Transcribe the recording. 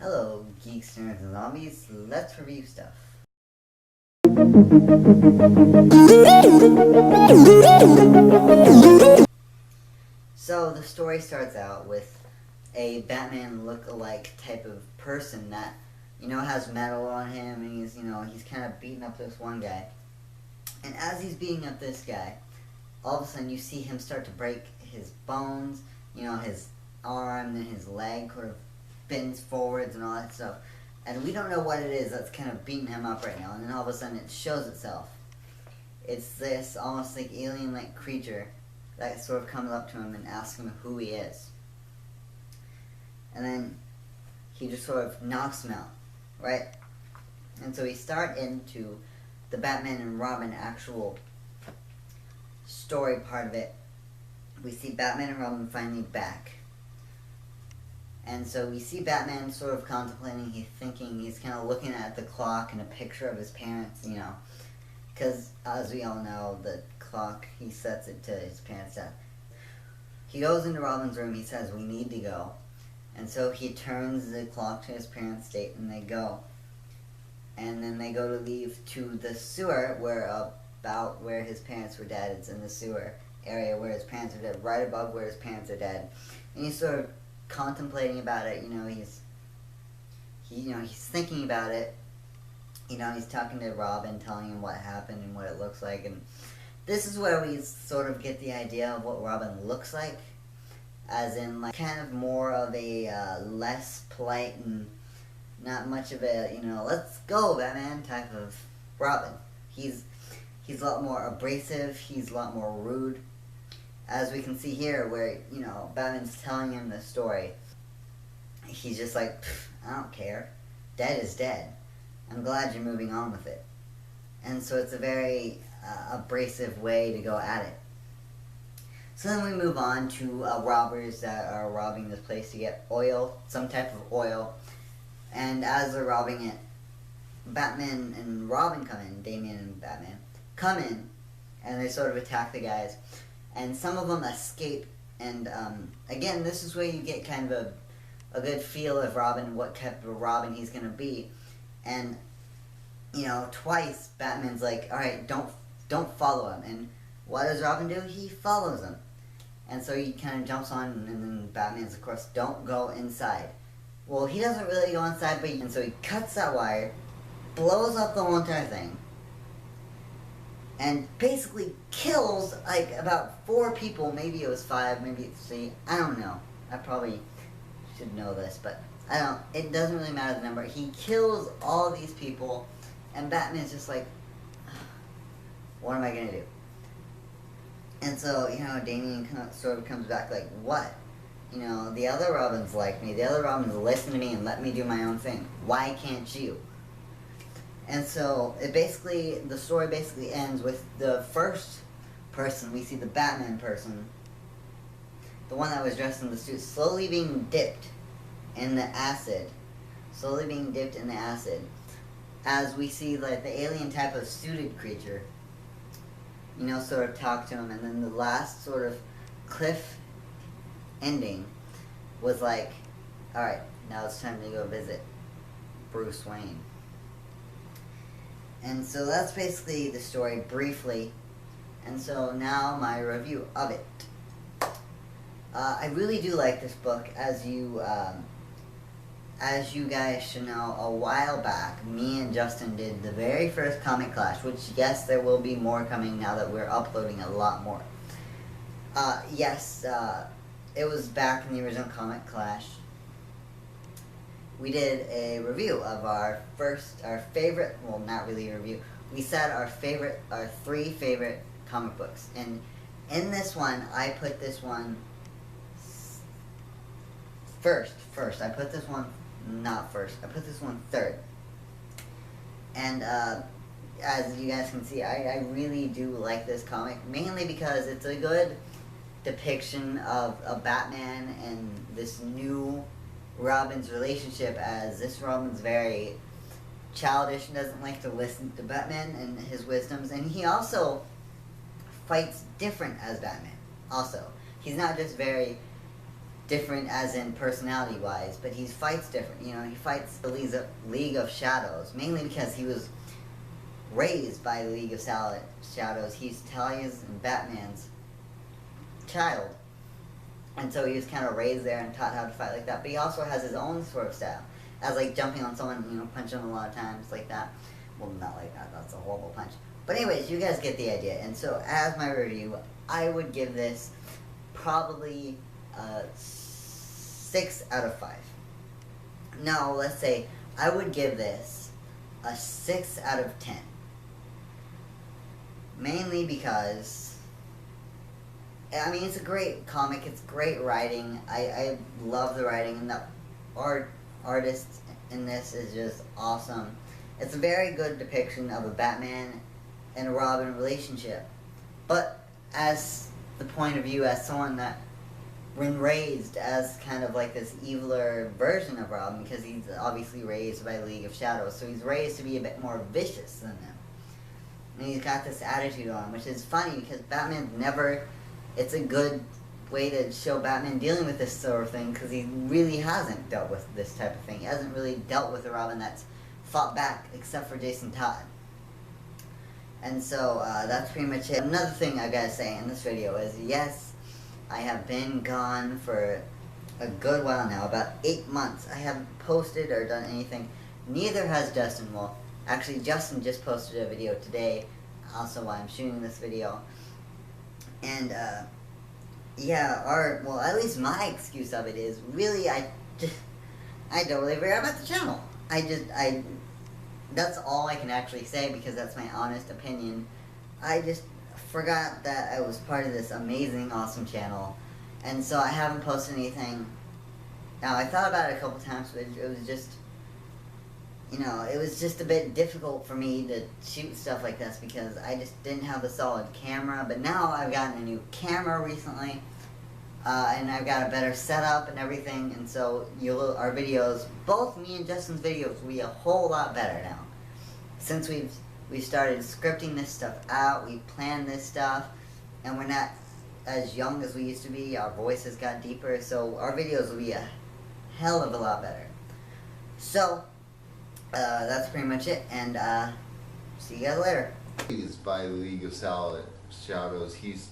Hello, geeks, nerds, and zombies. Let's review stuff. So, the story starts out with a Batman look-alike type of person that, has metal on him, and he's kind of beating up this one guy. And as he's beating up this guy, all of a sudden you see him start to break his bones, his arm and his leg sort of bends forwards and all that stuff. And we don't know what it is that's kind of beating him up right now. And then all of a sudden it shows itself. It's this almost like alien-like creature that sort of comes up to him and asks him who he is. And then he just sort of knocks him out, right? And so we start into the Batman and Robin actual story part of it. We see Batman and Robin finally back. And so we see Batman sort of contemplating, he's thinking, he's kind of looking at the clock and a picture of his parents, because as we all know, the clock, he sets it to his parents' death. He goes into Robin's room, he says, "We need to go." And so he turns the clock to his parents' date and they go. And then they go to leave to the sewer about where his parents were dead. It's in the sewer area where his parents are dead, right above where his parents are dead. And he's sort of contemplating about it, he's thinking about it. He's talking to Robin, telling him what happened and what it looks like. And this is where we sort of get the idea of what Robin looks like, as in like kind of more of a less polite and not much of a let's go Batman type of Robin. He's a lot more abrasive, he's a lot more rude, as we can see here where Batman's telling him the story. He's just like, I don't care, dead is dead, I'm glad you're moving on with it. And so it's a very abrasive way to go at it. So then we move on to robbers that are robbing this place to get oil, some type of oil. And as they're robbing it, Batman and Robin come in, Damian and Batman come in, and they sort of attack the guys. And some of them escape, and again, this is where you get kind of a good feel of Robin, what type of Robin he's going to be. And, twice Batman's like, alright, don't follow him. And what does Robin do? He follows him. And so he kind of jumps on, and then Batman's, of course, don't go inside. Well, he doesn't really go inside, and so he cuts that wire, blows up the whole entire thing, and basically kills like about 4 people. Maybe it was 5, maybe it's 3, I don't know. I probably should know this, but it doesn't really matter the number. He kills all these people, and Batman's just like, what am I gonna do? And so, Damian sort of comes back like, what? The other Robins like me. The other Robins listen to me and let me do my own thing. Why can't you? And so the story basically ends with the first person. We see the Batman person, the one that was dressed in the suit, slowly being dipped in the acid. As we see like the alien type of suited creature, sort of talk to him. And then the last sort of cliff ending was like, alright, now it's time to go visit Bruce Wayne. And so that's basically the story briefly. And so now my review of it. I really do like this book. As you guys should know, a while back, me and Justin did the very first Comic Clash, which, yes, there will be more coming now that we're uploading a lot more. It was back in the original Comic Clash. We did a review of our favorite, well, not really a review. We said our 3 favorite comic books. And in this one, I put this one first. I put this one not first. I put this one third. And as you guys can see, I really do like this comic, mainly because it's a good depiction of a Batman and this new Robin's relationship, as this Robin's very childish and doesn't like to listen to Batman and his wisdoms, and he also fights different as Batman. Also, he's not just very different as in personality wise, but he fights different. You know, he fights the League of Shadows mainly because he was raised by the League of Shadows. He's Talia's and Batman's child, and so he was kind of raised there and taught how to fight like that. But he also has his own sort of style, as like jumping on someone, you know, punching them a lot of times like that. Well, not like that. That's a horrible punch. But anyways, you guys get the idea. And so, as my review, I would give this probably 6 out of 5. No, let's say I would give this a 6 out of 10. Mainly because, I mean, it's a great comic. It's great writing. I love the writing, and the artist in this is just awesome. It's a very good depiction of a Batman and a Robin relationship. But as the point of view, as someone that been raised as kind of like this eviler version of Robin, because he's obviously raised by the League of Shadows, so he's raised to be a bit more vicious than them. And he's got this attitude on him, which is funny because Batman never... It's a good way to show Batman dealing with this sort of thing, because he really hasn't dealt with this type of thing. He hasn't really dealt with a Robin that's fought back, except for Jason Todd. And so, that's pretty much it. Another thing I gotta say in this video is, yes, I have been gone for a good while now, about 8 months. I haven't posted or done anything. Neither has Justin. Well, actually, Justin just posted a video today, also while I'm shooting this video. And, yeah, well, at least my excuse of it is, really, I don't really care about the channel. That's all I can actually say, because that's my honest opinion. I just forgot that I was part of this amazing, awesome channel, and so I haven't posted anything. Now, I thought about it a couple times, but it was just, you know, it was just a bit difficult for me to shoot stuff like this, because I just didn't have a solid camera. But now I've gotten a new camera recently, and I've got a better setup and everything, and so our videos, both me and Justin's videos, will be a whole lot better now. Since we've started scripting this stuff out, we planned this stuff, and we're not as young as we used to be. Our voices got deeper, so our videos will be a hell of a lot better. So, that's pretty much it, and see you guys later. He's by the League of Shadows. He's